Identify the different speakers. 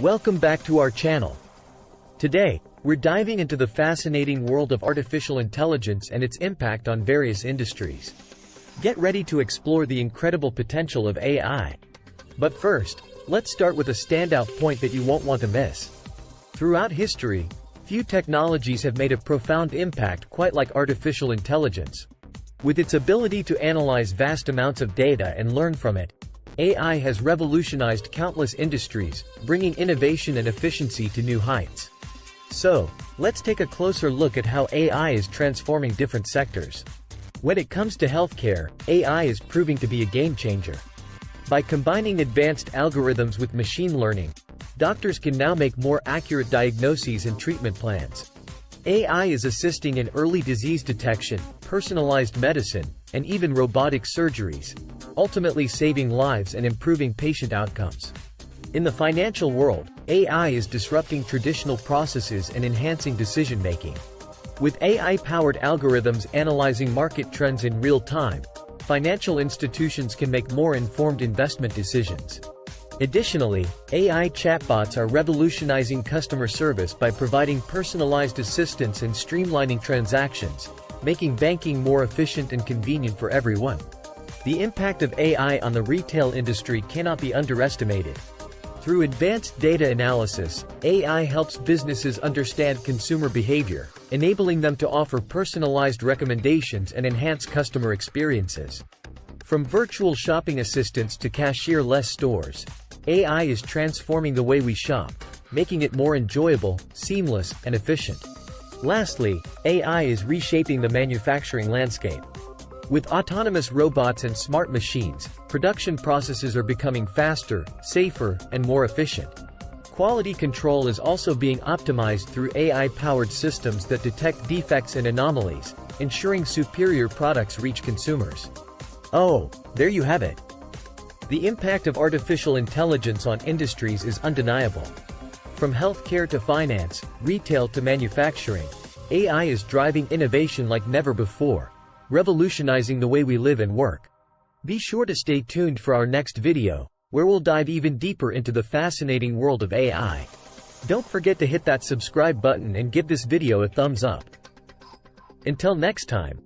Speaker 1: Welcome back to our channel. Today, we're diving into the fascinating world of artificial intelligence and its impact on various industries. Get ready to explore the incredible potential of AI. But first, let's start with a standout point that you won't want to miss. Throughout history, few technologies have made a profound impact quite like artificial intelligence. With its ability to analyze vast amounts of data and learn from it, AI has revolutionized countless industries, bringing innovation and efficiency to new heights. So, let's take a closer look at how AI is transforming different sectors. When it comes to healthcare, AI is proving to be a game changer. By combining advanced algorithms with machine learning, doctors can now make more accurate diagnoses and treatment plans. AI is assisting in early disease detection, personalized medicine, and even robotic surgeries, ultimately saving lives and improving patient outcomes. In the financial world, AI is disrupting traditional processes and enhancing decision-making. With AI-powered algorithms analyzing market trends in real time, financial institutions can make more informed investment decisions. Additionally, AI chatbots are revolutionizing customer service by providing personalized assistance and streamlining transactions, making banking more efficient and convenient for everyone. The impact of AI on the retail industry cannot be underestimated. Through advanced data analysis, AI helps businesses understand consumer behavior, enabling them to offer personalized recommendations and enhance customer experiences. From virtual shopping assistants to cashier-less stores, AI is transforming the way we shop, making it more enjoyable, seamless, and efficient. Lastly, AI is reshaping the manufacturing landscape. With autonomous robots and smart machines, production processes are becoming faster, safer, and more efficient. Quality control is also being optimized through AI-powered systems that detect defects and anomalies, ensuring superior products reach consumers. Oh, there you have it. The impact of artificial intelligence on industries is undeniable. From healthcare to finance, retail to manufacturing, AI is driving innovation like never before, revolutionizing the way we live and work. Be sure to stay tuned for our next video, where we'll dive even deeper into the fascinating world of AI. Don't forget to hit that subscribe button and give this video a thumbs up. Until next time.